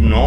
9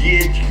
GHQ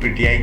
PTI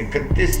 31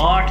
8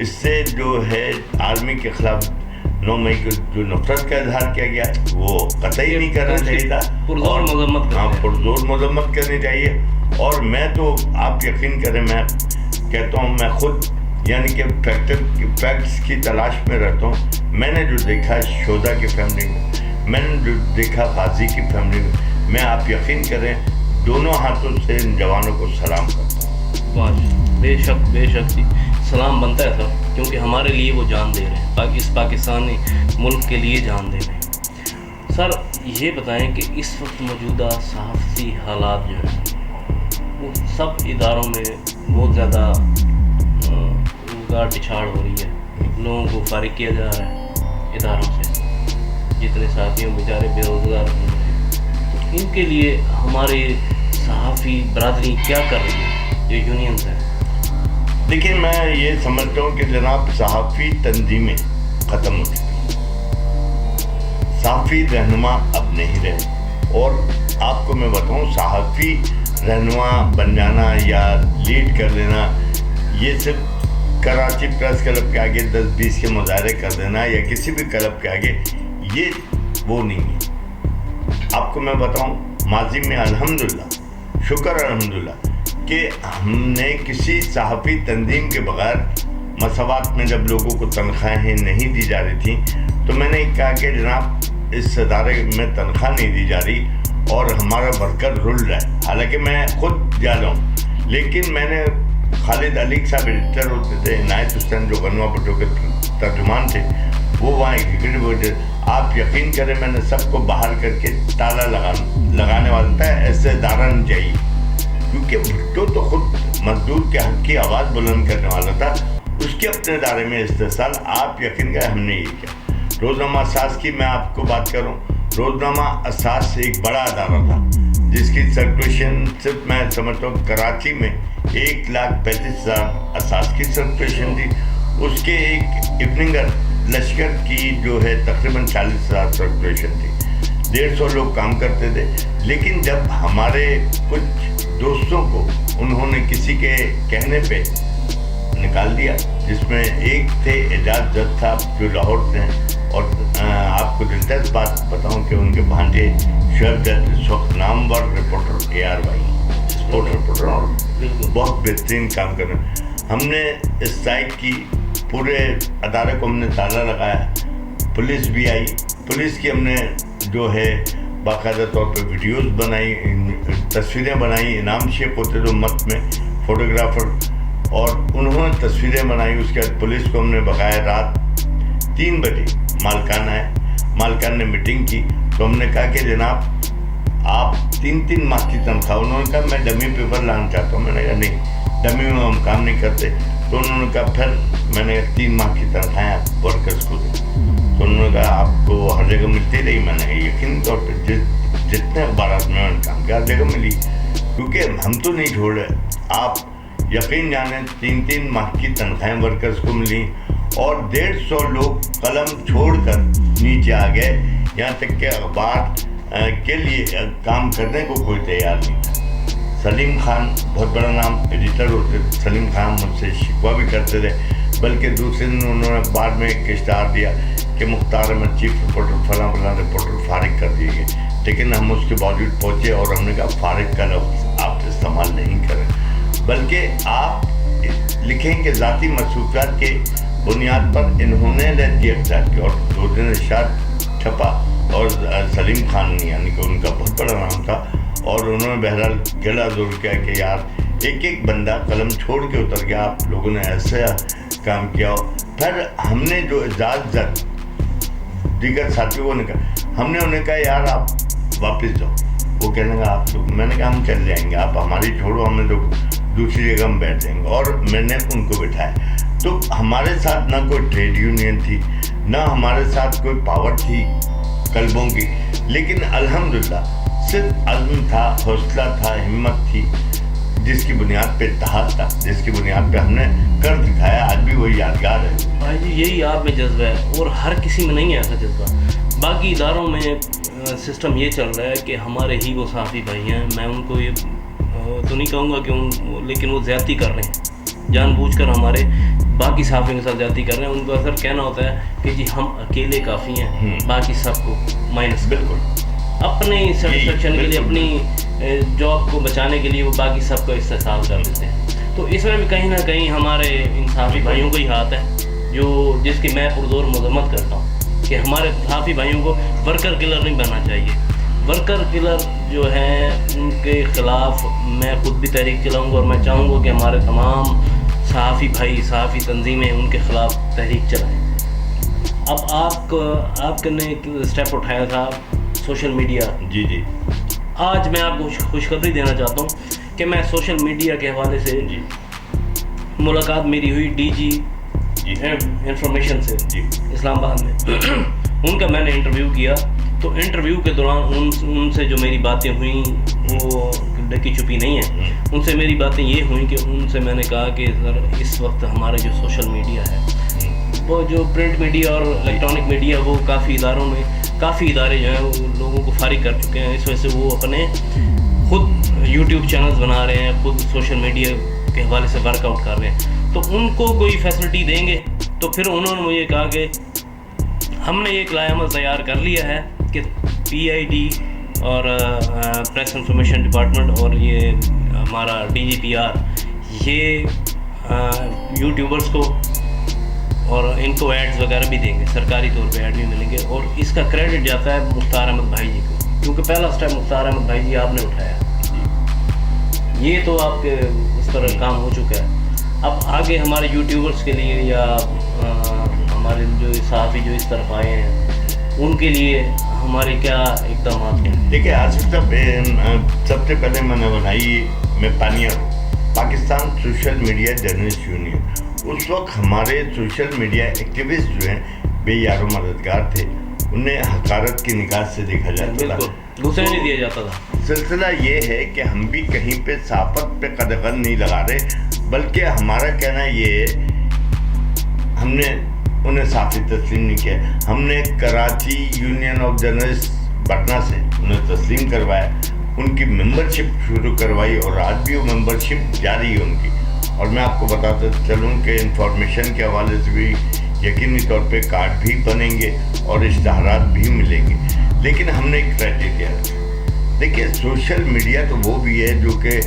اس سے جو ہے آرمی کے خلاف 9 مئی کو جو نفرت کا اظہار کیا گیا وہ قطعی نہیں کرنا چاہیے تھا، پرزور مذمت ہاں پرزور مذمت کرنی چاہیے. اور میں تو آپ یقین کریں، میں کہتا ہوں میں خود یعنی کہ فیکٹس کی تلاش میں رہتا ہوں. میں نے جو دیکھا شودا کی فیملی میں، میں نے جو دیکھا غازی کی فیملی میں آپ یقین کریں دونوں ہاتھوں سے ان جوانوں کو سلام کرتا ہوں. بے شک جی سلام بنتا ہے سر، کیونکہ ہمارے لیے وہ جان دے رہے ہیں، اس پاکستانی ملک کے لیے جان دے رہے ہیں. سر یہ بتائیں کہ اس وقت موجودہ صحافتی حالات جو ہیں وہ سب اداروں میں بہت زیادہ ٹچھاڑ ہو رہی ہے، لوگوں کو فارغ کیا جا رہا ہے اداروں سے، جتنے ساتھیوں بیچارے بے روزگار ہیں تو ان کے لیے ہمارے صحافی برادری کیا کر رہی ہے جو یونینز ہیں؟ دیکھیں میں یہ سمجھتا ہوں کہ جناب صحافی تنظیمیں ختم ہو چکی ہیں، صحافی رہنما اب نہیں رہے. اور آپ کو میں بتاؤں صحافی رہنما بن جانا یا لیڈ کر لینا یہ صرف کراچی پریس کلب کے آگے 10-20 کے مظاہرے کر دینا یا کسی بھی کلب کے آگے یہ وہ نہیں ہے. آپ کو میں بتاؤں ماضی میں الحمدللہ شکر الحمدللہ کہ ہم نے کسی صحافی تنظیم کے بغیر مساوات میں جب لوگوں کو تنخواہیں نہیں دی جا رہی تھیں تو میں نے کہا کہ جناب اس ادارے میں تنخواہ نہیں دی جا رہی اور ہمارا ورکر رل رہا ہے. حالانکہ میں خود جا رہا ہوں لیکن میں نے خالد علی صاحب ایڈیٹر ہوتے تھے، عنایت حسین جو غنوہ بھٹو کے ترجمان تھے وہ وہاں ایگزیکٹو. آپ یقین کریں میں نے سب کو باہر کر کے تالا لگانے والا تھا، ایسے ادارہ نہیں چاہیے. کیونکہ بھٹو تو خود مزدور کے حق کی آواز بلند کرنے والا تھا، اس کے اپنے ادارے میں استحصال. آپ یقین کریں ہم نے یہ کیا. روزنامہ اساس کی میں آپ کو بات کروں، روزنامہ اساس ایک بڑا ادارہ تھا جس کی سرکولیشن صرف میں سمجھتا ہوں کراچی میں 1,35,000 اساس کی سرکولیشن تھی. اس کے ایک ایوننگر لشکر کی جو ہے تقریباً 40,000 سرکولیشن تھی. 150 لوگ کام کرتے تھے. لیکن جب ہمارے کچھ دوستوں کو انہوں نے کسی کے کہنے پہ نکال دیا، جس میں ایک تھے اعجاز جٹ صاحب جو لاہور سے ہیں، اور آپ کو دلچسپ بات بتاؤں کہ ان کے بھانجے شعیب جٹ اس وقت نامور رپورٹر ARY اسپورٹ رپورٹر اور بہت بہترین کام کر رہے ہیں. ہم نے اس سائٹ کی پورے ادارے کو ہم نے تالا لگایا. پولیس بھی آئی، پولیس کی ہم نے جو ہے باقاعدہ طور پہ ویڈیوز بنائی، تصویریں بنائی. انعام شیخ ہوتے تھے مت میں فوٹوگرافر، اور انہوں نے تصویریں بنائی. اس کے بعد پولیس کو ہم نے بقایا رات 3 بجے مالکان آئے، مالکان نے میٹنگ کی تو ہم نے کہا کہ جناب آپ 3 ماہ کی تنخواہ. انہوں نے کہا میں ڈمی پیپر لانا چاہتا ہوں. میں نے کہا نہیں، ڈمی میں ہم کام نہیں کرتے. تو انہوں نے کہا پھر میں نے 3 ماہ کی تنخواہیں آپ ورکرز کو دیں. تو انہوں نے کہا آپ کو ہر جگہ ملتی رہی. میں نے یقینی طور پہ جتنے اخبارات میں نے کام کیا ہر جگہ ملی، کیونکہ ہم تو نہیں چھوڑ رہے. آپ یقین جانیں 3 ماہ کی تنخواہیں ورکرز کو ملی اور 150 لوگ قلم چھوڑ کر نیچے آ گئے. یہاں تک کہ اخبار کے لیے کام کرنے کو کوئی تیار نہیں تھا. سلیم خان بہت بڑا نام ایڈیٹر ہوتے تھے. سلیم خان مجھ سے شکوہ بھی کرتے تھے، بلکہ دوسرے دن انہوں نے اخبار میں ایک اشتہار دیا کہ مختار احمد چیف رپورٹر فلاں رپورٹر فارغ کر دیے گئے. لیکن ہم اس کے باوجود پہنچے اور ہم نے کہا فارغ کا لفظ آپ استعمال نہیں کریں، بلکہ آپ لکھیں کہ ذاتی مصروفیات کے بنیاد پر انہوں نے لہجی اختیار کیا. اور 2 دن اشاعت چھپا اور سلیم خان یعنی کہ ان کا بہت بڑا نام تھا، اور انہوں نے بہرحال گلا زور کیا کہ یار ایک بندہ قلم چھوڑ کے اتر گیا، آپ لوگوں نے ایسا کام کیا. پھر ہم نے جو اعجاز جٹ دیگر ساتھیوں نے کہا، ہم نے انہیں کہا یار آپ واپس جاؤ. وہ کہنے کا آپ لوگ، میں نے کہا ہم چل جائیں گے، آپ ہماری چھوڑو، ہمیں تو دوسری جگہ ہم بیٹھ جائیں گے. اور میں نے ان کو بٹھایا. تو ہمارے ساتھ نہ کوئی ٹریڈ یونین تھی، نہ ہمارے ساتھ کوئی پاور تھی کلبوں کی، لیکن الحمدللہ صرف عزم تھا، حوصلہ تھا، ہمت تھی، جس کی بنیاد پہ اتحاد تھا، جس کی بنیاد پہ ہم نے کر دکھایا. آج بھی وہی یادگار ہے. بھائی جی یہی آپ میں جذبہ ہے، اور ہر کسی میں نہیں ہے ایسا جذبہ. باقی اداروں میں سسٹم یہ چل رہا ہے کہ ہمارے ہی وہ صحافی بھائی ہیں، میں ان کو یہ تو نہیں کہوں گا کہ لیکن وہ زیادتی کر رہے ہیں جان بوجھ کر. ہمارے باقی صحافیوں کے ساتھ زیادتی کر رہے ہیں، ان کا اثر کہنا ہوتا ہے کہ جی ہم اکیلے کافی ہیں، باقی سب کو مائنس. بالکل اپنی سیٹسفیکشن کے لیے، اپنی جاب کو بچانے کے لیے وہ باقی سب کو استحصال کر دیتے ہیں. تو اس میں بھی کہیں نہ کہیں ہمارے ان صحافی بھائیوں کا ہی ہاتھ ہے، جس کی میں پرزور مذمت کرتا ہوں کہ ہمارے صحافی بھائیوں کو ورکر کلر نہیں بننا چاہیے. ورکر کلر جو ہیں ان کے خلاف میں خود بھی تحریک چلاؤں گا، اور میں چاہوں گا کہ ہمارے تمام صحافی بھائی، صحافی تنظیمیں ان کے خلاف تحریک چلائیں. اب آپ نے ایک اسٹیپ اٹھایا تھا سوشل میڈیا. جی جی. آج میں آپ کو خوشخبری دینا چاہتا ہوں کہ میں سوشل میڈیا کے حوالے سے ملاقات میری ہوئی ڈی جی انفارمیشن سے اسلام آباد میں. ان کا میں نے انٹرویو کیا، تو انٹرویو کے دوران ان سے جو میری باتیں ہوئیں وہ ڈکی چھپی نہیں ہیں. ان سے میری باتیں یہ ہوئیں کہ ان سے میں نے کہا کہ سر اس وقت ہمارے جو سوشل میڈیا ہے، وہ جو پرنٹ میڈیا اور الیکٹرانک میڈیا، وہ کافی ادارے جو ہیں وہ لوگوں کو فارغ کر چکے ہیں. اس وجہ سے وہ اپنے خود یوٹیوب چینلز بنا رہے ہیں، خود سوشل میڈیا کے حوالے سے ورک آؤٹ کر رہے ہیں. تو ان کو کوئی فیسلٹی دیں گے؟ تو پھر انہوں نے مجھے کہا کہ ہم نے ایک لائحہ عمل تیار کر لیا ہے کہ PID اور پریس انفارمیشن ڈپارٹمنٹ اور یہ ہمارا DGPR یہ یوٹیوبرز کو اور ان کو ایڈز وغیرہ بھی دیں گے، سرکاری طور پہ ایڈ بھی ملیں گے. اور اس کا کریڈٹ جاتا ہے مختار احمد بھائی جی کو، کیونکہ پہلا اسٹیپ مختار احمد بھائی جی آپ نے اٹھایا. یہ تو آپ کے اس پر کام ہو چکا ہے. اب آگے ہمارے یوٹیوبرز کے لیے یا ہمارے جو صحافی جو اس طرف آئے ہیں ان کے لیے ہمارے کیا اقدامات ہیں؟ دیکھیے آصف صاحب، سب سے پہلے میں نے بنائی میں Pakistan social media journalist union. اس وقت ہمارے سوشل میڈیا ایکٹیوسٹ جو ہیں بے یار و مددگار تھے، انہیں حقارت کی نگاہ سے دیکھا جاتا تھا، دوسرے نہیں دیا جاتا تھا. سلسلہ یہ ہے کہ ہم بھی کہیں پہ صحافت پہ قدغن نہیں لگا رہے، بلکہ ہمارا کہنا یہ ہے ہم نے انہیں صحافی تسلیم نہیں کیا. ہم نے Karachi union of journalist Patna سے انہیں تسلیم کروایا، ان کی ممبرشپ شروع کروائی، اور آج بھی وہ ممبرشپ جاری ہے ان کی. اور میں آپ کو بتاتا چلوں کہ انفارمیشن کے حوالے سے بھی یقینی طور پہ کارڈ بھی بنیں گے اور اشتہارات بھی ملیں گے. لیکن ہم نے ایک کرائٹیریا رکھا. دیکھیے سوشل میڈیا تو وہ بھی ہے جو کہ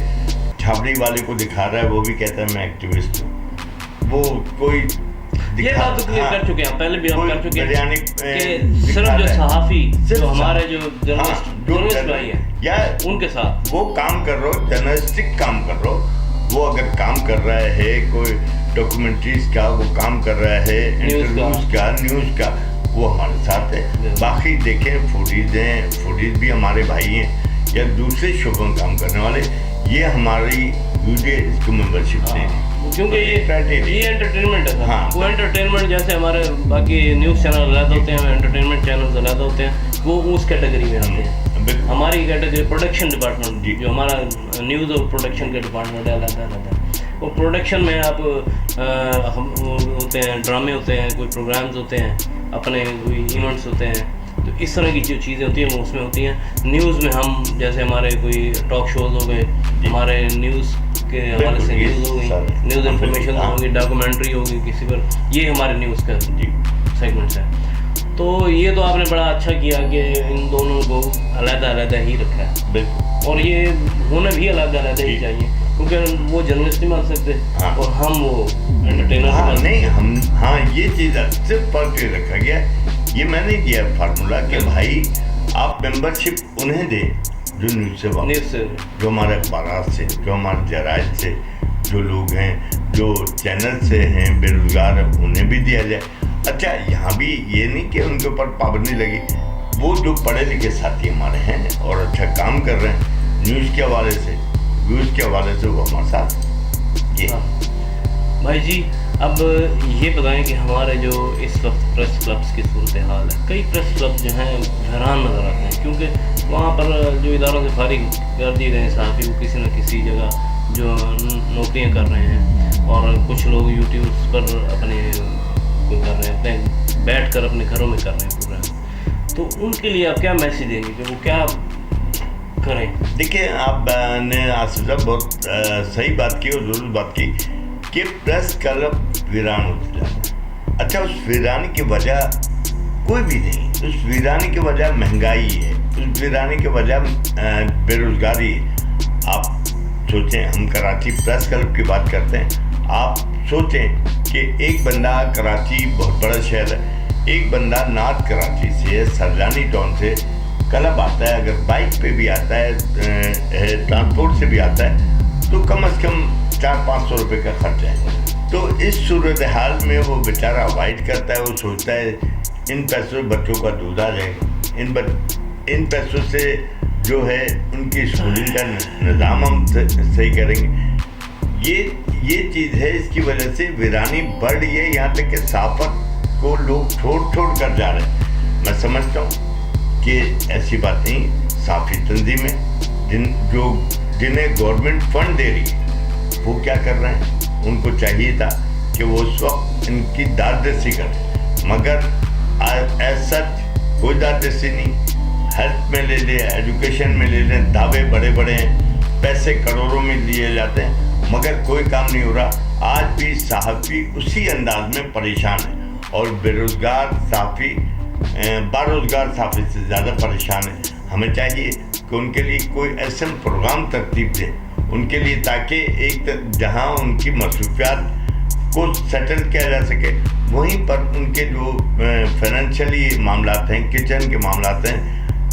چھاپڑی والے کو دکھا رہا ہے، وہ بھی کہتا ہے میں ایکٹیوسٹ ہوں. وہ کوئی یہ بات تو کلیئر کر چکے ہیں، پہلے بھی ہم کر چکے ہیں کہ صرف جو صحافی جو ہمارے جو جرنلسٹ بھائی ہیں یا ان کے ساتھ وہ کام کر رہا ہو، جرنلسٹک کام کر رہا ہو، وہ اگر کام کر رہا ہے کوئی ڈاکومنٹریز کا، وہ کام کر رہا ہے انٹرویوز کا، نیوز کا، وہ ہمارے ساتھ ہے. باقی دیکھیں فوڈیز بھی ہمارے بھائی ہیں یا دوسرے شعبوں میں کام کرنے والے، یہ ہماری اس کو ممبرشپ دیں، کیونکہ یہ انٹرٹینمنٹ ہے. وہ انٹرٹینمنٹ جیسے ہمارے باقی نیوز چینل علیحدہ ہوتے ہیں، انٹرٹینمنٹ چینلز علیحدہ ہوتے ہیں، وہ اس کیٹیگری میں آتے ہیں. ہماری کیٹیگری پروڈکشن ڈپارٹمنٹ جو ہمارا نیوز اور پروڈکشن کا ڈپارٹمنٹ ہے علیحدہ. وہ پروڈکشن میں آپ ہوتے ہیں، ڈرامے ہوتے ہیں، کوئی پروگرامز ہوتے ہیں، اپنے کوئی ایونٹس ہوتے ہیں، تو اس طرح کی جو چیزیں ہوتی ہیں وہ اس میں ہوتی ہیں. نیوز میں ہم جیسے ہمارے کوئی ٹاک شوز ہو گئے، ہمارے نیوز کے حوالے سے نیوز ہو گئی، نیوز انفارمیشن ہوگی، ڈاکومنٹری ہوگی کسی پر، یہ ہمارے نیوز کا سیگمنٹس ہیں. تو یہ تو آپ نے بڑا اچھا کیا کہ ان دونوں کو علیحدہ ہی رکھا ہے. اور یہ ہونا بھی علیحدہ ہی چاہیے، کیونکہ وہ جرنلسٹ نہیں بن سکتے اور ہم وہ انٹرٹینر نہیں. یہ چیز صرف فرق رکھا گیا، یہ میں نے دیا فارمولا کہ بھائی آپ ممبرشپ انہیں دیں جو نیوز سے، جو ہمارے اخبارات سے، جو ہمارے جرائد سے جو لوگ ہیں، جو چینل سے ہیں بے روزگار، انہیں بھی دیا جائے. اچھا یہاں بھی یہ نہیں کہ ان کے اوپر پابندی لگی، وہ جو پڑھے لکھے ساتھی ہمارے ہیں اور اچھا کام کر رہے ہیں نیوز کے حوالے سے، ویوز کے حوالے سے، وہ ہمارے ساتھ. یہ بھائی جی اب یہ بتائیں کہ ہمارے جو اس وقت پریس کلبس کی صورتحال ہے، کئی پریس کلب جو ہیں حیران نظر آتے ہیں، کیونکہ وہاں پر جو اداروں سے فارغ کر دیے گئے صحافی وہ کسی نہ کسی جگہ جو نوکریاں کر رہے ہیں، اور کچھ لوگ یوٹیوبس پر اپنے کر رہے ہیں، اپنے بیٹھ کر اپنے گھروں میں کر رہے ہیں پروگرام. تو ان کے لیے آپ کیا میسیج دیں گے کہ وہ کیا کریں؟ دیکھیے آپ نے آصف صاحب بہت صحیح بات کی اور ضرور بات کی کہ پریس کلب ویران ہوتے جا رہا ہے. اچھا اس ویرانی کی وجہ کوئی بھی نہیں. اس ویرانی کی وجہ مہنگائی ہے, اس ویرانی کی وجہ بے روزگاری ہے. آپ سوچیں, ہم کراچی پریس کلب کی بات کرتے ہیں, آپ سوچیں کہ ایک بندہ کراچی بہت بڑا شہر ہے, ایک بندہ نارتھ کراچی سے سرجانی ٹاؤن سے کلب آتا ہے, اگر بائک پہ بھی آتا ہے, ٹرانسپورٹ سے بھی آتا ہے, تو کم از کم 400-500 روپے کا خرچ ہے. تو اس صورتحال میں وہ بیچارہ اوائڈ کرتا ہے. وہ سوچتا ہے ان پیسوں بچوں کا دودھ آ جائے گا, ان پیسوں سے جو ہے ان کی اسکولنگ کا نظام ہم صحیح کریں گے. یہ چیز ہے, اس کی وجہ سے ویرانی بڑھ رہی ہے. یہاں تک کہ صحافت کو لوگ چھوڑ کر جا رہے ہیں. میں سمجھتا ہوں کہ ایسی بات نہیں. صحافی تنظیمیں جنہیں گورنمنٹ فنڈ دے رہی ہے وہ کیا کر رہے ہیں؟ ان کو چاہیے تھا کہ وہ اس وقت ان کی دادرسی کریں, مگر ایز سچ کوئی دادرسی نہیں. ہیلتھ میں لے لیں, ایجوکیشن میں لے لیں, دعوے بڑے بڑے ہیں, پیسے کروڑوں میں لیے جاتے ہیں, مگر کوئی کام نہیں ہو رہا. آج بھی صحافی اسی انداز میں پریشان ہے, اور بے روزگار صحافی باروزگار صحافی سے زیادہ پریشان ہے. ہمیں چاہیے کہ ان کے لیے کوئی ایسا پروگرام ترتیب دیں ان کے لیے, تاکہ ایک جہاں ان کی مصروفیات کو سیٹل کیا جا سکے, وہیں پر ان کے جو فائنینشلی معاملات ہیں, کچن کے معاملات ہیں,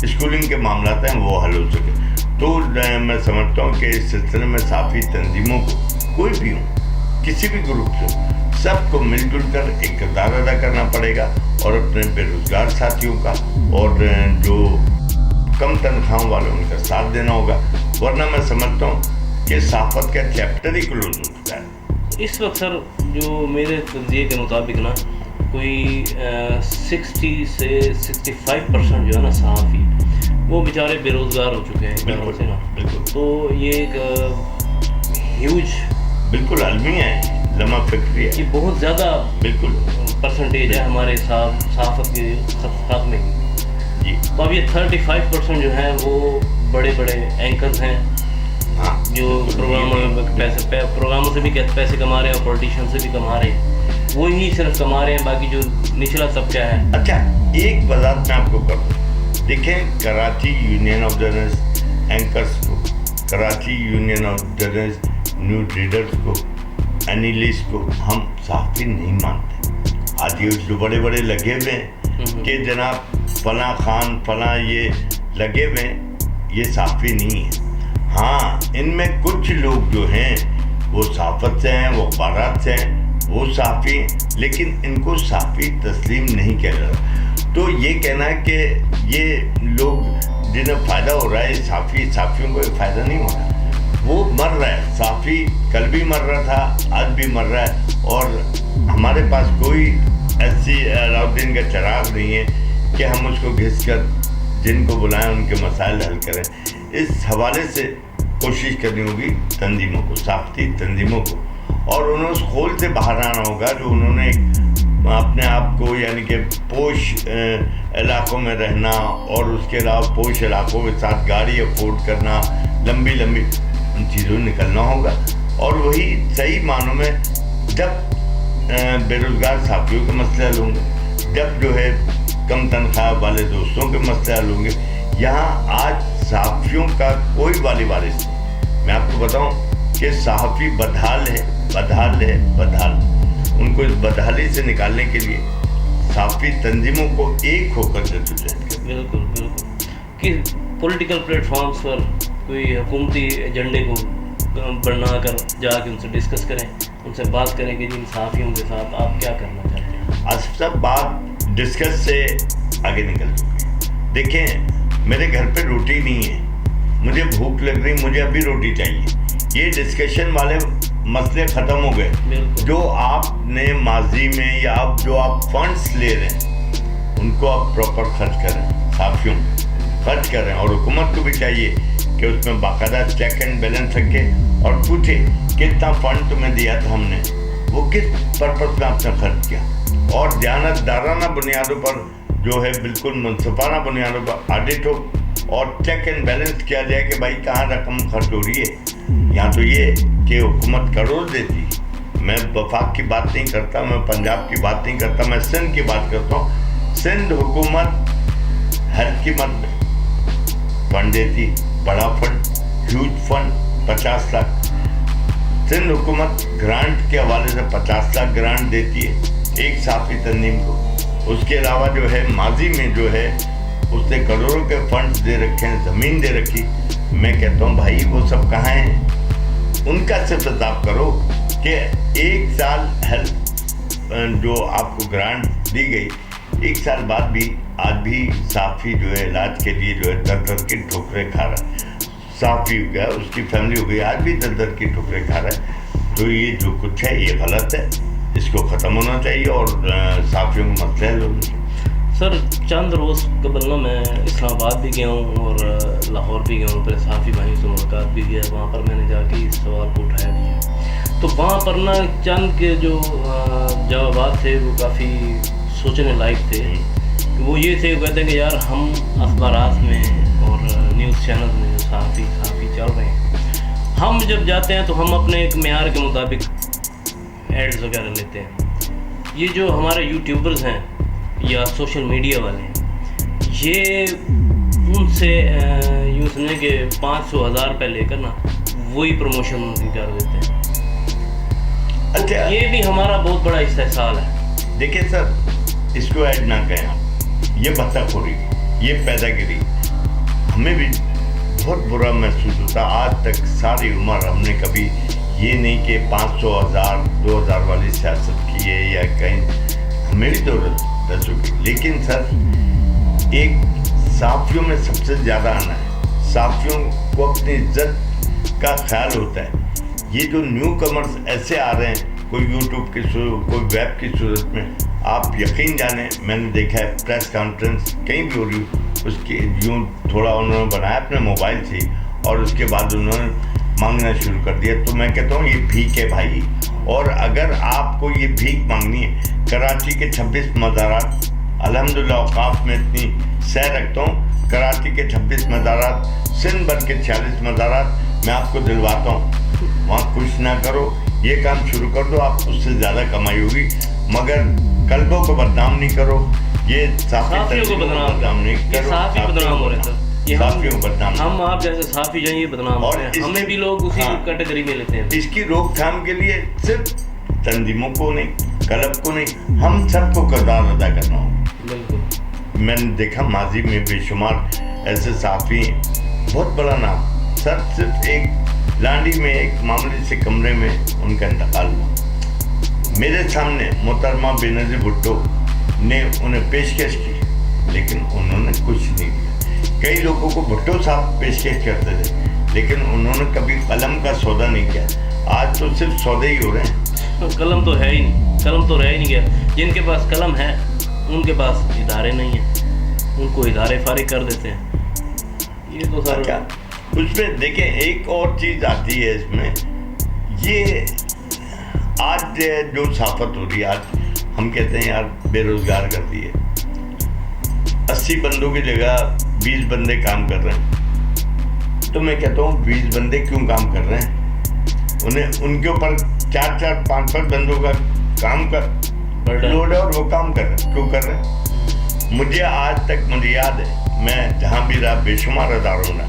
اسکولنگ کے معاملات ہیں, وہ حل ہو سکے. تو میں سمجھتا ہوں کہ اس سلسلے میں صحافی تنظیموں کو, کوئی بھی ہوں, کسی بھی گروپ سے, سب کو مل جل کر ایک کردار ادا کرنا پڑے گا, اور اپنے بے روزگار ساتھیوں کا اور جو کم تنخواہوں والے ان کا ساتھ دینا ہوگا. ورنہ میں سمجھتا ہوں کہ صحافت کا چیپٹر ہی کلوز ہو چکا ہے. اس وقت سر جو میرے تجزیے کے مطابق نا کوئی 60 سے 65% جو ہے نا صحافی وہ بیچارے بے روزگار ہو چکے ہیں. بالکل سے نا بالکل. تو یہ ایک ہیوج بالکل عالمی ہے, لمحہ فکری ہے, یہ بہت زیادہ بالکل پرسنٹیج ہے ہمارے صحافت کے خاتمے کی. جی. تو اب یہ 35% جو ہیں وہ بڑے بڑے اینکرز ہیں جو پروگراموں سے بھی پیسے کما رہے ہیں, اور پولیٹیشین سے بھی کما رہے ہیں, وہی صرف کما رہے ہیں, باقی جو نچلا طبقہ ہے. اچھا ایک وضاحت میں آپ کو کر دوں. دیکھیں, Karachi union of journalist anchors کو, Karachi union of journalist news readers کو, اینالسٹ کو ہم صحافی نہیں مانتے. آج یہ جو بڑے بڑے لگے ہوئے ہیں کہ جناب فلاں خان فلاں یہ لگے ہوئے ہیں, یہ صحافی نہیں ہے. ہاں ان میں کچھ لوگ جو ہیں وہ صحافت سے ہیں, وہ اخبارات سے ہیں, وہ صحافی ہیں, لیکن ان کو صحافی تسلیم نہیں کیا جا رہا. تو یہ کہنا ہے کہ یہ لوگ جنہیں فائدہ ہو رہا ہے, صحافیوں کو فائدہ نہیں ہو رہا. وہ مر رہا ہے, صحافی کل بھی مر رہا تھا, آج بھی مر رہا ہے, اور ہمارے پاس کوئی ایسی علاؤدین کا چراغ نہیں ہے کہ ہم اس کو گھس کر جن کو بلائیں ان کے مسائل حل کریں. اس حوالے سے کوشش کرنی ہوگی تنظیموں کو, صحافتی تنظیموں کو, اور انہیں اس خول سے باہر آنا ہوگا جو انہوں نے اپنے آپ کو, یعنی کہ پوش علاقوں میں رہنا, اور اس کے علاوہ پوش علاقوں کے ساتھ گاڑی افورڈ کرنا, لمبی ان چیزوں نکلنا ہوگا. اور وہی صحیح معنوں میں جب بے روزگار صحافیوں کے مسئلے حل ہوں گے, جب جو ہے کم تنخواہ والے دوستوں کے مسئلے حل ہوں گے. یہاں آج صحافیوں کا کوئی والی وارث نہیں. میں آپ کو بتاؤں کہ صحافی بدحال ہے. ان کو اس بدحالی سے نکالنے کے لیے صحافی تنظیموں کو ایک ہو کر جدوجہد کریں. بالکل کہ پولیٹیکل پلیٹ فارمز پر کوئی حکومتی ایجنڈے کو بنا کر جا کے ان سے ڈسکس کریں, ان سے بات کریں کہ جن صحافیوں کے ساتھ آپ کیا کرنا چاہتے ہیں. آصف صاحب, بات ڈسکس سے آگے نکل چکی ہے. دیکھیں, میرے گھر پہ روٹی نہیں ہے, مجھے بھوک لگ رہی, مجھے ابھی روٹی چاہیے. یہ ڈسکشن والے مسئلے ختم ہو گئے. جو آپ نے ماضی میں یا آپ فنڈس لے رہے ہیں ان کو آپ پراپر خرچ کریں, صحافیوں خرچ کریں, اور حکومت کو بھی چاہیے کہ اس میں باقاعدہ چیک اینڈ بیلنس رکھے اور پوچھے کتنا فنڈ تمہیں دیا تھا ہم نے, وہ کس پرپس میں آپ نے خرچ کیا, اور دیانتدارانہ بنیادوں پر جو ہے بالکل منصفانہ بنیادوں پر آڈٹ ہو, اور چیک اینڈ بیلنس کیا جائے کہ بھائی کہاں رقم خرچ ہو رہی ہے. یہاں تو یہ کہ حکومت کروڑ دیتی, میں وفاق کی بات نہیں کرتا, میں پنجاب کی بات نہیں کرتا, میں سندھ کی بات کرتا ہوں. سندھ حکومت ہیلتھ کی مد فنڈ دیتی, بڑا fund, huge fund, 50 lakh. Sindh حکومت گرانٹ کے حوالے سے 50 لاکھ گرانٹ دیتی ہے ایک صحافی تنظیم کو. اس کے علاوہ جو ہے ماضی میں جو ہے اس نے کروڑوں کے فنڈز دے رکھے ہیں, زمین دے رکھی. میں کہتا ہوں بھائی وہ سب کہاں ہیں؟ ان کا صرف حساب کرو کہ ایک سال ہیلتھ جو آپ کو گرانٹ دی گئی, ایک سال بعد بھی آج بھی صحافی جو ہے علاج کے لیے جو ہے در کی ٹھوکریں کھا رہا ہے. صحافی ہو گیا, اس کی فیملی ہو گئی, آج بھی در کی ٹھوکریں کھا رہا ہے. تو یہ جو کچھ ہے یہ غلط ہے, اس کو ختم ہونا چاہیے اور صحافیوں کو مسئلہ حل ہونا چاہیے. سر چند روز قبل میں اسلام آباد بھی گیا ہوں اور لاہور بھی گیا ہوں, پھر صحافی بھائیوں سے ملاقات بھی کیا. وہاں پر میں نے جا کے اس سوال کو اٹھایا بھی ہے. تو وہاں پر چند کے جو جوابات تھے وہ کافی سوچنے لائق تھے. وہ یہ تھے, وہ کہتے ہیں کہ یار ہم اخبارات میں اور نیوز چینل میں جو صحافی چل رہے ہیں, ہم جب جاتے ہیں تو ہم اپنے ایک معیار کے مطابق ایڈز وغیرہ لیتے ہیں. یہ جو ہمارے یوٹیوبرز ہیں یا سوشل میڈیا والے ہیں, یہ ان سے یوں سمجھیں کہ 500,000 روپے لے کر وہی پروموشن کر دیتے ہیں. اچھا, یہ بھی ہمارا بہت بڑا استحصال ہے. دیکھیں سر, اس کو ایڈ نہ کہیں, یہ بھتہ خوری, یہ پیدا گیری ہمیں بھی بہت برا محسوس ہوتا. آج تک ساری عمر ہم نے کبھی یہ نہیں کہ 500,000 2,000 والی سیاست کی ہے یا کہیں, ہمیں بھی ضرورت رہ چکی. لیکن سر ایک صحافیوں میں سب سے زیادہ آنا ہے, صحافیوں کو اپنی عزت کا خیال ہوتا ہے. یہ جو نیو کمرز ایسے آ رہے ہیں, کوئی یوٹیوب کی کوئی ویب کی صورت میں, آپ یقین جانیں میں نے دیکھا ہے پریس کانفرنس کہیں بھی ہو رہی, اس کی یوں تھوڑا انہوں نے بنایا اپنے موبائل سے اور اس کے بعد انہوں نے مانگنا شروع کر دیا. تو میں کہتا ہوں یہ بھیک ہے بھائی. اور اگر آپ کو یہ بھیک مانگنی ہے, کراچی کے 26 مزارات, الحمدللہ اوقاف میں اتنی سیر رکھتا ہوں, کراچی کے 26 مزارات, سندھ بھر کے 46 مزارات میں آپ کو دلواتا ہوں. وہاں کچھ نہ کرو, یہ کام شروع کر دو, آپ اس سے زیادہ کمائی ہوگی. مگر قلبوں کو بدنام نہیں کرو, یہ صحافیوں کو بدنام نہیں کرو. صحافی بدنام ہو رہے ہیں, صحافیوں کو بدنام, ہم آپ جیسے صحافی جو ہیں یہ بدنام ہو رہے ہیں, ہمیں بھی لوگ اسی کیٹیگری میں لیتے ہیں. اس کی روک تھام کے لیے صرف تنظیموں کو نہیں, کلب کو نہیں, ہم سب کو کردار ادا کرنا ہوگا. بالکل. میں نے دیکھا ماضی میں بے شمار ایسے صحافی ہیں, بہت بڑا نام سر, صرف ایک لانڈی میں ایک معمولی سے کمرے میں ان کا انتقال ہوا. میرے سامنے محترمہ بینظیر بھٹو نے انہیں پیشکش کی, لیکن انہوں نے کچھ نہیں دیا. کئی لوگوں کو بھٹو صاحب پیشکش کرتے تھے, لیکن انہوں نے کبھی قلم کا سودا نہیں کیا. آج تو صرف سودے ہی ہو رہے ہیں. قلم تو ہے ہی نہیں, قلم تو رہ ہی نہیں گیا. جن کے پاس قلم ہے ان کے پاس ادارے نہیں ہیں, ان کو ادارے فارغ کر دیتے ہیں. یہ تو سر کیا اس میں دیکھیں ایک اور چیز آتی ہے اس میں, یہ آج جو صحافت ہو رہی ہے, آج ہم کہتے ہیں یار بے روزگار کر دی ہے. 80 بندوں کی جگہ 20 بندے کام کر رہے ہیں. تو میں کہتا ہوں 20 بندے کیوں کام کر رہے ہیں؟ انہیں ان کے اوپر 4 5 بندوں کا کام کا لوڈ ہے اور وہ کام کر رہے ہیں. کیوں کر رہے ہیں؟ مجھے آج تک مجھے یاد ہے, میں جہاں بھی رہا بے شمار اداروں میں,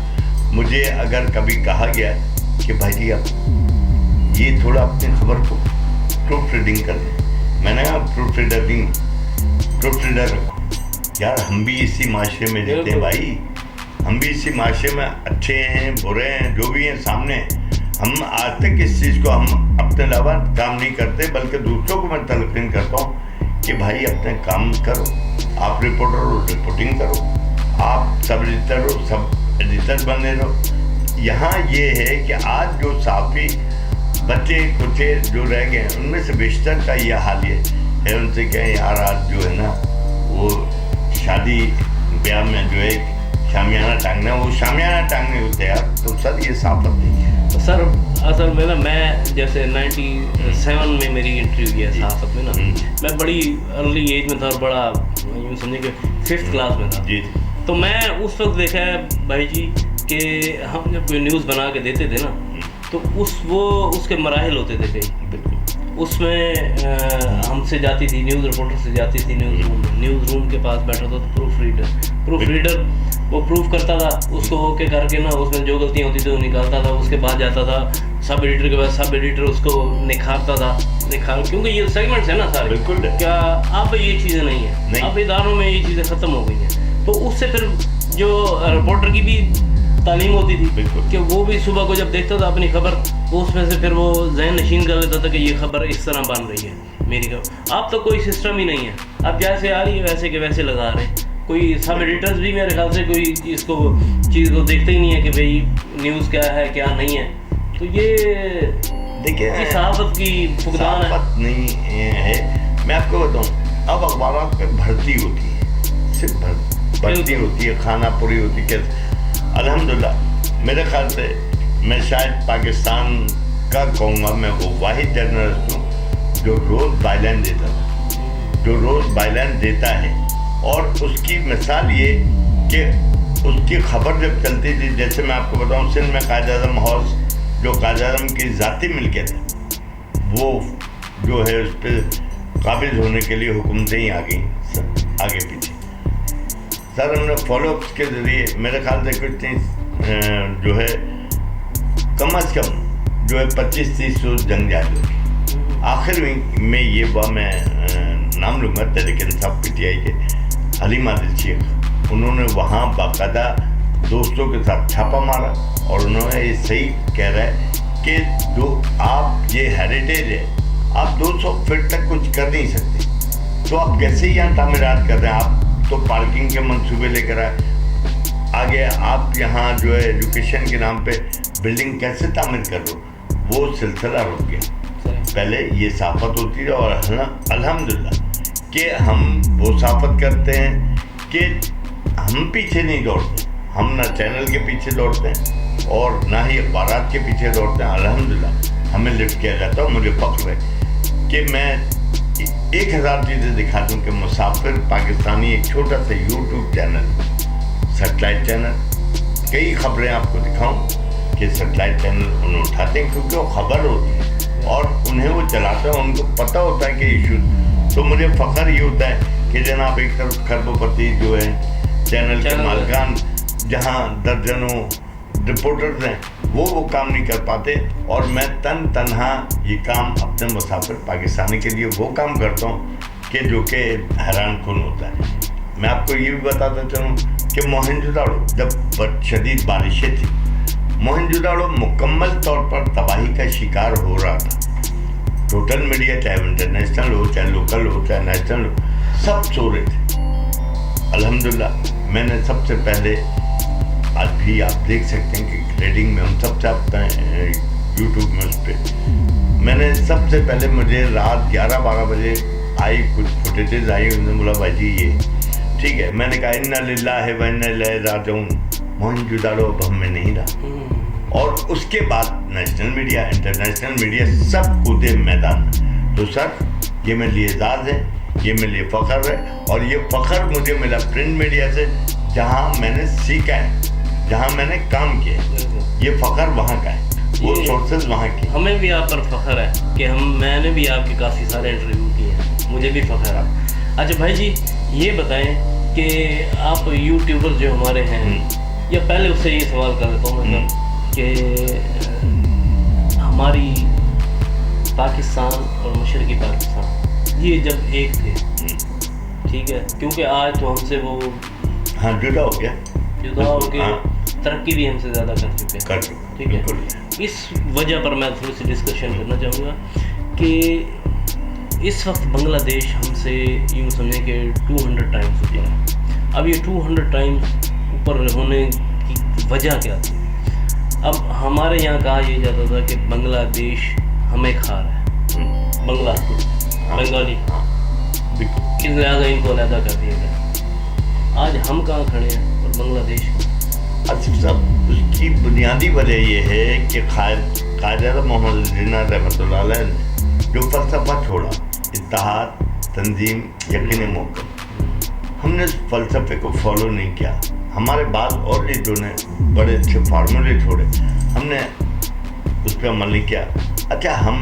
مجھے اگر کبھی کہا گیا کہ بھائی جی آپ یہ تھوڑا اپنی خبر کو پروف ریڈنگ کر دیں, میں نے کہا پروف ریڈر رکھو. یار ہم بھی اسی معاشرے میں رہتے ہیں بھائی, ہم بھی اسی معاشرے میں اچھے ہیں برے ہیں جو بھی ہیں سامنے ہیں. ہم آج تک اس چیز کو ہم اپنے علاوہ کام نہیں کرتے, بلکہ دوسروں کو میں تلقین کرتا ہوں کہ بھائی اپنے کام کرو. آپ رپورٹر ہو, رپورٹنگ کرو. آپ سب ایڈیٹر ہو, سب ایڈیٹر بنے رہو. یہاں یہ ہے کہ آج جو صحافی بچے کچے جو رہ گئے ہیں, ان میں سے بیشتر کا یہ حال ہے. ان سے کہیں یار آج جو ہے نا وہ شادی بیاہ میں جو ہے شامیانہ ٹانگنا, وہ شامیانہ ٹانگنے ہوتے ہیں یار. تو سر یہ صحافت نہیں ہے سر. اصل میں میں جیسے 97 میں میری انٹری ہوئی ہے صحافت میں میں بڑی ارلی ایج میں تھا اور بڑا یوں سمجھیں کہ 5th کلاس میں تھا. جی. تو میں اس وقت دیکھا ہے بھائی جی کہ ہم جب کوئی نیوز بنا کے دیتے تھے نا, تو اس کے مراحل ہوتے تھے کئی. اس میں ہم سے جاتی تھی نیوز رپورٹر سے جاتی تھی نیوز روم کے پاس بیٹھا تھا تو پروف ریڈر وہ پروف کرتا تھا اس کو اوکے کر کے نا اس میں جو غلطیاں ہوتی تھی وہ نکالتا تھا. اس کے بعد جاتا تھا سب ایڈیٹر کے بعد سب ایڈیٹر اس کو نکھارتا تھا کیونکہ یہ سیگمنٹس ہیں نا سارے. بالکل. کیا اب یہ چیزیں نہیں ہیں, اب اداروں میں یہ چیزیں ختم ہو گئی ہیں. تو اس سے پھر جو رپورٹر کی بھی تعلیم ہوتی تھی کہ وہ بھی صبح کو جب دیکھتا تھا اپنی خبر وہ اس میں سے پھر وہ ذہن نشین کر لیتا تھا کہ یہ خبر اس طرح بن رہی ہے میری خبر. اب تو کوئی سسٹم ہی نہیں ہے, اب جیسے آ رہی ہے ویسے کہ ویسے لگا رہے ہیں. کوئی سب ایڈیٹرز بھی میرے خیال سے کوئی اس کو چیز کو دیکھتے ہی نہیں ہے کہ بھئی نیوز کیا ہے کیا نہیں ہے. تو یہ دیکھیے صحافت کی فقدان ہے. صحافت نہیں ہے. میں آپ کو بتاؤں اب اخبارات میں بھرتی ہوتی ہے, صرف بھرتی ہوتی ہے, کھانا پوری ہوتی ہے. الحمدللہ میرے خیال سے میں شاید پاکستان کا کہوں گا میں وہ واحد جرنلسٹ ہوں جو روز بائی لائن دیتا تھا, جو روز بائی لائن دیتا ہے. اور اس کی مثال یہ کہ اس کی خبر جب چلتی تھی, جیسے میں آپ کو بتاؤں سندھ میں قائد اعظم ہاؤس جو قائد اعظم کی ذاتی ملکیت ہے وہ جو ہے اس پہ قابض ہونے کے لیے حکومتیں ہی آ گئیں آگے پیچھے. سر ہم نے فالو اپس کے ذریعے میرے خیال سے کچھ نہیں جو ہے کم از کم جو ہے 25-30 جنگ جاری ہوگی. آخر میں یہ ہوا, میں نام لوں گا Tehreek Insaf P T I کے حلیم عادل شیخ, انہوں نے وہاں باقاعدہ دوستوں کے ساتھ چھاپا مارا اور انہوں نے یہ صحیح کہہ رہا ہے کہ جو آپ یہ ہیریٹیج ہے آپ 200 فٹ تک کچھ کر نہیں سکتے تو آپ کیسے یہاں تعمیرات کر رہے ہیں. آپ تو پارکنگ کے منصوبے لے کر آگے آپ یہاں جو ہے ایجوکیشن کے نام پہ بلڈنگ کیسے تعمیر کر رہے ہو. وہ سلسلہ رک گیا. پہلے یہ صحافت ہوتی ہے اور الحمدللہ کہ ہم وہ صحافت کرتے ہیں کہ ہم پیچھے نہیں دوڑتے, ہم نہ چینل کے پیچھے دوڑتے ہیں اور نہ ہی اخبارات کے پیچھے دوڑتے ہیں. الحمدللہ ہمیں لفٹ کیا جاتا ہے. مجھے فخر ہے کہ میں 1000 چیزیں دکھا دوں کہ مسافر پاکستانی ایک چھوٹا سا یوٹیوب چینل, سیٹلائٹ چینل, کئی خبریں آپ کو دکھاؤں کہ سیٹلائٹ چینل انہیں اٹھاتے ہیں کیونکہ وہ خبر ہوتی ہے اور انہیں وہ چلاتے ہیں, ان کو پتہ ہوتا ہے کہ ایشوز. تو مجھے فخر یہ ہوتا ہے کہ جناب ایک طرف کھرب پتی جو ہے چینل کے مالکان جہاں درجنوں رپورٹرز ہیں وہ کام نہیں کر پاتے اور میں تنہا یہ کام اپنے مسافر پاکستانی کے لیے وہ کام کرتا ہوں کہ جو کہ حیران کن ہوتا ہے. میں آپ کو یہ بھی بتاتا چلوں کہ موہنجو داڑو جب شدید بارشیں تھیں, موہنجو داڑو مکمل طور پر تباہی کا شکار ہو رہا تھا. ٹوٹل میڈیا چاہے انٹرنیشنل ہو چاہے لوکل ہو چاہے نیشنل ہو سب سو رہے تھے. الحمدللہ میں نے سب سے پہلے, آج بھی آپ دیکھ سکتے ہیں کہ ریڈنگ میں ہم سب چاہتے ہیں یوٹیوب میں, اس پہ میں نے سب سے پہلے مجھے رات 11-12 بجے آئی کچھ فوٹیجز آئی, انہوں نے بولا بھائی جی یہ ٹھیک ہے. میں نے کہا انا للہ و انا الیہ راجعون, موہنجو داڑو اب ہم میں نہیں رہا. اور اس کے بعد نیشنل میڈیا انٹرنیشنل میڈیا سب کودے میدان میں. تو سر یہ میرے لیے اعزاز ہے, یہ میرے لیے فخر ہے اور یہ فخر مجھے ملا پرنٹ میڈیا سے جہاں میں نے سیکھا ہے, جہاں میں نے کام کیا ہے. یہ فخر وہاں کا ہے, وہ سورسز وہاں کے. ہمیں بھی آپ پر فخر ہے کہ میں نے بھی آپ کے کافی سارے انٹرویو کیے ہیں, مجھے بھی فخر ہے. اچھا بھائی جی یہ بتائیں کہ آپ یوٹیوبر جو ہمارے ہیں, یا پہلے اس سے یہ سوال کر دیتا ہوں میں کہ ہماری پاکستان اور مشرقی پاکستان یہ جب ایک تھے, ٹھیک ہے, کیونکہ آج تو ہم سے وہ جدا ہو گیا, جدا ہو کے ترقی بھی ہم سے زیادہ کر چکے ہیں, ٹھیک ہے. اس وجہ پر میں تھوڑی سی ڈسکشن کرنا چاہوں گا کہ اس وقت بنگلہ دیش ہم سے یوں سمجھیں کہ 200 ٹائمز اوپر ہے. اب یہ 200 ٹائمز اوپر ہونے کی وجہ کیا تھی؟ اب ہمارے یہاں کہا یہ جاتا تھا کہ بنگلہ دیش ہمیں کھا رہا ہے, بنگالی, اس لہٰذا ان کو علیحدہ کر دیا گیا. آج ہم کہاں کھڑے ہیں اور بنگلہ دیش آصف صاحب, اس کی بنیادی وجہ یہ ہے کہ قائد اعظم محمد جناح رحمۃ اللہ علیہ نے جو فلسفہ چھوڑا, اتحاد, تنظیم, یقین محکم, ہم نے اس فلسفے کو فالو نہیں کیا. ہمارے بعد اور لیڈروں نے بڑے اچھے فارمولے چھوڑے, ہم نے اس پہ عمل نہیں کیا. اچھا ہم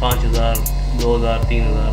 5,000, 2,000, 3,000,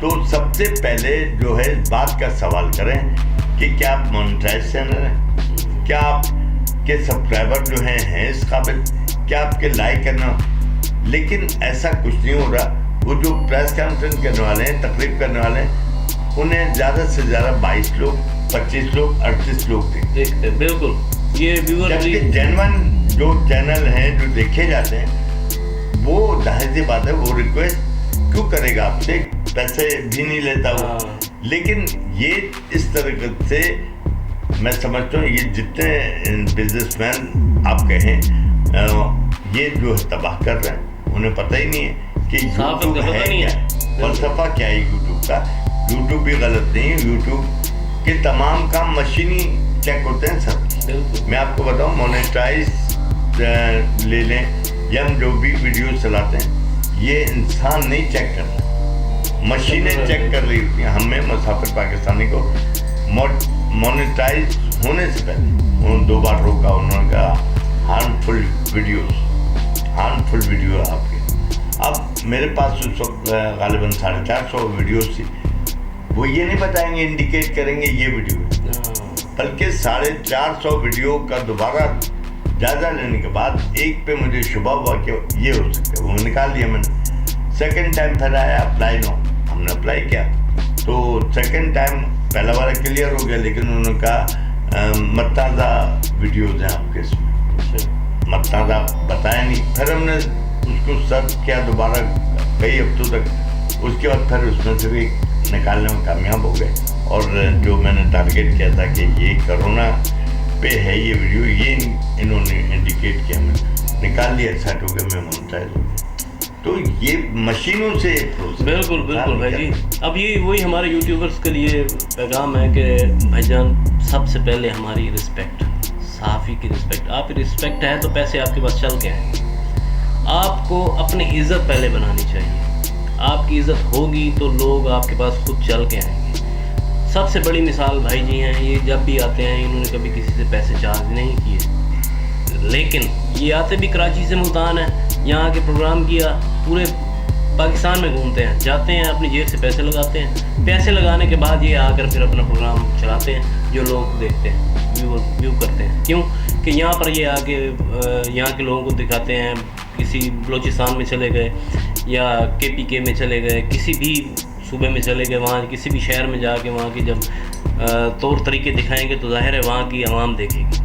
تو سب سے پہلے جو ہے اس بات کا سوال کریں کہ کیا آپ مونیٹائز چینل ہیں, کیا آپ کے سبسکرائبر جو ہیں اس قابل, کیا آپ کے لائک کرنا. لیکن ایسا کچھ نہیں ہو رہا. وہ جو پریس کانفرنس کرنے والے ہیں, تقریب کرنے والے ہیں, انہیں زیادہ سے زیادہ 22 لوگ, 25 لوگ, 38 لوگ دیکھتے ہیں. بالکل یہ جبکہ جینون جو چینل ہیں جو دیکھے جاتے ہیں وہ ظاہر سی بات ہے وہ ریکویسٹ کیوں کرے گا آپ سے, پیسے بھی نہیں لیتا وہ. لیکن یہ اس طریقے سے میں سمجھتا ہوں یہ جتنے بزنس مین آپ کہیں یہ جو ہے تباہ کر رہے ہیں, انہیں پتہ ہی نہیں ہے کہ یوٹیوب ہے کیا, فلسفہ کیا ہے یوٹیوب کا. یوٹیوب بھی غلط نہیں ہے, یوٹیوب کے تمام کام مشینی چیک ہوتے ہیں سب. میں آپ کو بتاؤں مونیٹائز لے لیں یا ہم جو بھی ویڈیو چلاتے ہیں یہ انسان نہیں چیک کرتا, مشینیں چیک کر رہی ہوتی ہیں. ہمیں مسافر پاکستانی کو مونیٹائز ہونے سے پہلے انہوں نے 2 بار روکا. انہوں نے کہا ہارمفل ویڈیو آپ کے. اب میرے پاس اس وقت غالباً 450 ویڈیوز تھی. وہ یہ نہیں بتائیں گے, انڈیکیٹ کریں گے یہ ویڈیو ہے, بلکہ 450 ویڈیو کا دوبارہ جائزہ لینے کے بعد ایک پہ مجھے شبہ ہوا کہ یہ ہو سکتا ہے, وہ نکال لیا میں نے. سیکنڈ ٹائم پھر آیا اپلائی نو, ہم نے اپلائی کیا تو سیکنڈ ٹائم پہلا والا کلیئر ہو گیا. لیکن انہوں نے کہا متنازع ویڈیوز ہیں آپ کے اس میں, متنازع بتایا نہیں. پھر ہم نے اس کو سرچ کیا دوبارہ کئی ہفتوں تک, اس کے بعد پھر اس میں سے بھی نکالنے میں کامیاب ہو گئے. اور جو میں نے ٹارگیٹ کیا تھا کہ یہ کرونا پہ ہے یہ ویڈیو, یہ انہوں نے انڈیکیٹ کیا, میں نکال لیا, سیٹ ہو گیا, میں مونیٹائز ہو گیا. تو یہ مشینوں سے بالکل بھائی جی. اب یہ وہی ہمارے یوٹیوبرس کے لیے پیغام ہے کہ بھائی جان سب سے پہلے ہماری رسپیکٹ, صحافی کی رسپیکٹ. آپ کی رسپیکٹ ہے تو پیسے آپ کے پاس چل کے آئیں گے. آپ کو اپنی عزت پہلے بنانی چاہیے. آپ کی عزت ہوگی تو لوگ آپ کے پاس خود چل کے آئیں گے. سب سے بڑی مثال بھائی جی ہیں, یہ جب بھی آتے ہیں انہوں نے کبھی کسی سے پیسے چارج نہیں کیے, لیکن یہ آتے بھی کراچی سے ملتان ہیں, یہاں کے پروگرام کیا, پورے پاکستان میں گھومتے ہیں, جاتے ہیں اپنی جیب سے پیسے لگاتے ہیں. پیسے لگانے کے بعد یہ آ کر پھر اپنا پروگرام چلاتے ہیں جو لوگ دیکھتے ہیں, ویو کرتے ہیں. کیوں کہ یہاں پر یہ آ کے یہاں کے لوگوں کو دکھاتے ہیں. کسی بلوچستان میں چلے گئے یا KPK میں چلے گئے, کسی بھی صوبے میں چلے گئے, وہاں کسی بھی شہر میں جا کے وہاں کی جب طور طریقے دکھائیں گے تو ظاہر ہے وہاں کی عوام دیکھے گی.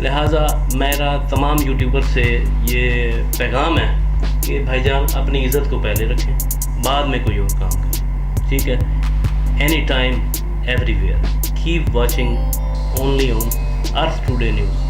لہٰذا میرا تمام یوٹیوبر سے یہ پیغام ہے کہ بھائی جان اپنی عزت کو پہلے رکھیں, بعد میں کوئی اور کام کریں. ٹھیک ہے, any time every where keep watching only on earth today news.